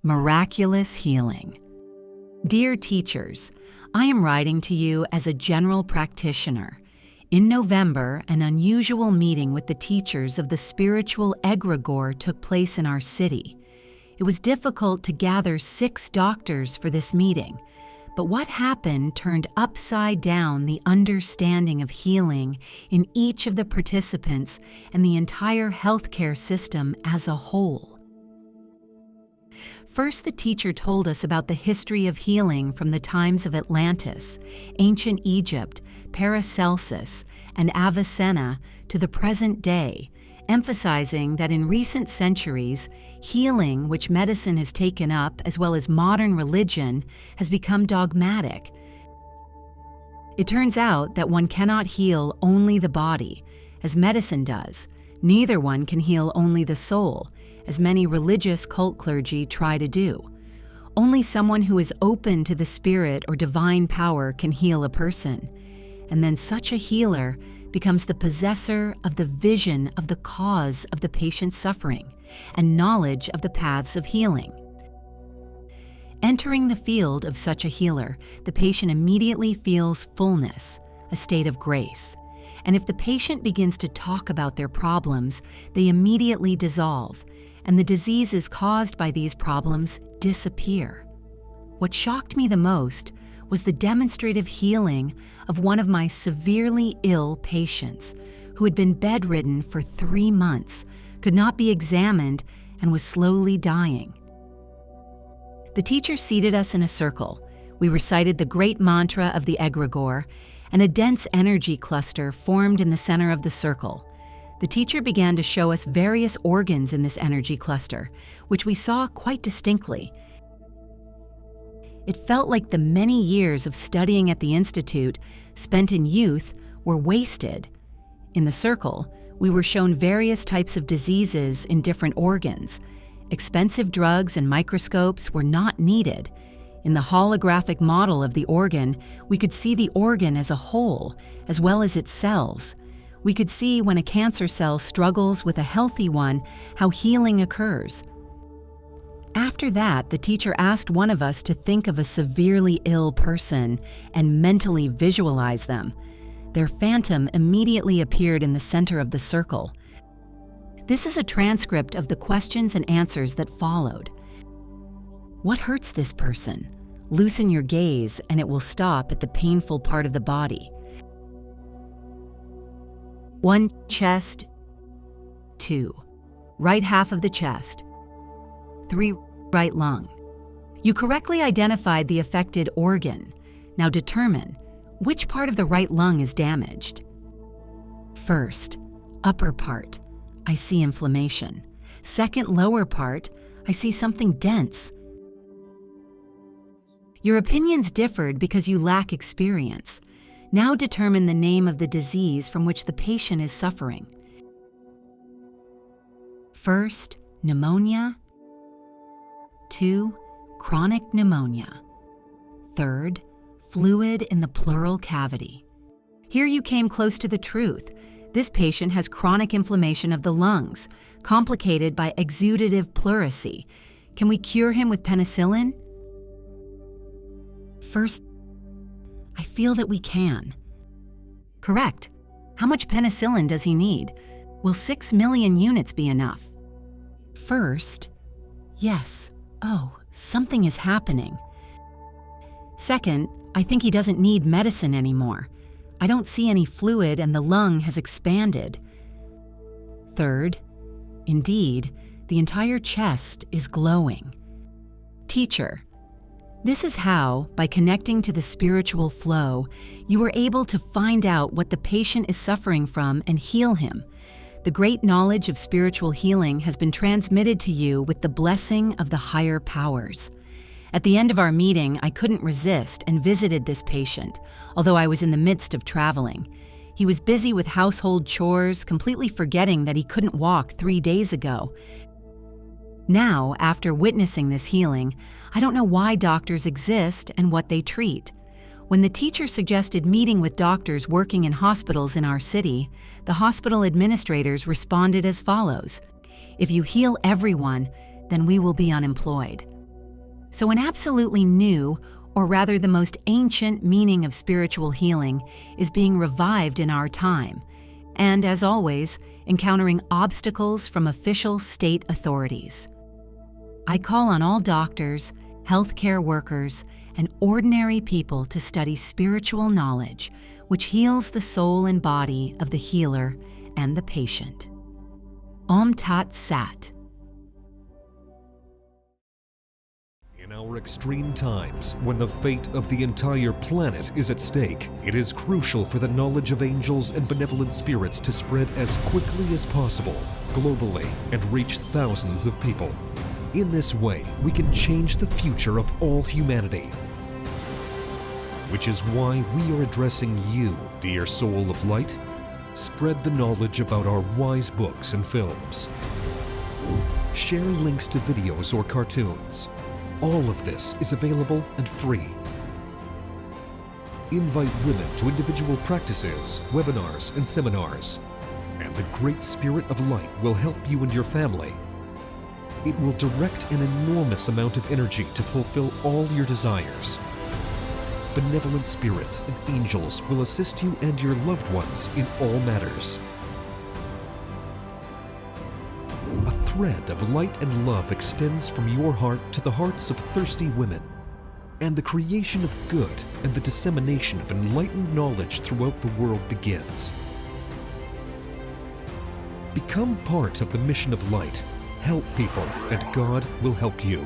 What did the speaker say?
Miraculous healing. Dear teachers, I am writing to you as a general practitioner. In November, an unusual meeting with the teachers of the spiritual egregore took place in our city. It was difficult to gather 6 doctors for this meeting, but what happened turned upside down the understanding of healing in each of the participants and the entire healthcare system as a whole. First, the teacher told us about the history of healing from the times of Atlantis, ancient Egypt, Paracelsus, and Avicenna to the present day, emphasizing that in recent centuries, healing, which medicine has taken up, as well as modern religion, has become dogmatic. It turns out that one cannot heal only the body, as medicine does. Neither one can heal only the soul, as many religious cult clergy try to do. Only someone who is open to the spirit or divine power can heal a person, and then such a healer becomes the possessor of the vision of the cause of the patient's suffering and knowledge of the paths of healing. Entering the field of such a healer, the patient immediately feels fullness, a state of grace. And if the patient begins to talk about their problems, they immediately dissolve, and the diseases caused by these problems disappear. What shocked me the most was the demonstrative healing of one of my severely ill patients who had been bedridden for 3 months, could not be examined, and was slowly dying. The teacher seated us in a circle. We recited the great mantra of the egregore, and a dense energy cluster formed in the center of the circle. The teacher began to show us various organs in this energy cluster, which we saw quite distinctly. It felt like the many years of studying at the Institute, spent in youth, were wasted. In the circle, we were shown various types of diseases in different organs. Expensive drugs and microscopes were not needed. In the holographic model of the organ, we could see the organ as a whole, as well as its cells. We could see when a cancer cell struggles with a healthy one, how healing occurs. After that, the teacher asked one of us to think of a severely ill person and mentally visualize them. Their phantom immediately appeared in the center of the circle. This is a transcript of the questions and answers that followed. What hurts this person? Loosen your gaze and it will stop at the painful part of the body. 1. Chest. 2. Right half of the chest. 3. Right lung. You correctly identified the affected organ. Now determine which part of the right lung is damaged. First, upper part. I see inflammation. Second, lower part. I see something dense. Your opinions differed because you lack experience. Now determine the name of the disease from which the patient is suffering. First, pneumonia. 2, chronic pneumonia. Third, fluid in the pleural cavity. Here you came close to the truth. This patient has chronic inflammation of the lungs, complicated by exudative pleurisy. Can we cure him with penicillin? First, I feel that we can. Correct. How much penicillin does he need? Will 6 million units be enough? First, yes. Oh, something is happening. Second, I think he doesn't need medicine anymore. I don't see any fluid and the lung has expanded. Third, indeed, the entire chest is glowing. Teacher, this is how, by connecting to the spiritual flow, you were able to find out what the patient is suffering from and heal him. The great knowledge of spiritual healing has been transmitted to you with the blessing of the higher powers. At the end of our meeting, I couldn't resist and visited this patient, although I was in the midst of traveling. He was busy with household chores, completely forgetting that he couldn't walk 3 days ago. Now, after witnessing this healing, I don't know why doctors exist and what they treat. When the teacher suggested meeting with doctors working in hospitals in our city, the hospital administrators responded as follows: "If you heal everyone, then we will be unemployed." So an absolutely new, or rather the most ancient meaning of spiritual healing is being revived in our time, and as always, encountering obstacles from official state authorities. I call on all doctors, healthcare workers, and ordinary people to study spiritual knowledge, which heals the soul and body of the healer and the patient. Om Tat Sat. In our extreme times, when the fate of the entire planet is at stake, it is crucial for the knowledge of angels and benevolent spirits to spread as quickly as possible, globally, and reach thousands of people. In this way, we can change the future of all humanity. Which is why we are addressing you, dear soul of light. Spread the knowledge about our wise books and films. Share links to videos or cartoons. All of this is available and free. Invite women to individual practices, webinars, and seminars. And the Great Spirit of Light will help you and your family. It will direct an enormous amount of energy to fulfill all your desires. Benevolent spirits and angels will assist you and your loved ones in all matters. A thread of light and love extends from your heart to the hearts of thirsty women, and the creation of good and the dissemination of enlightened knowledge throughout the world begins. Become part of the mission of light. Help people, and God will help you.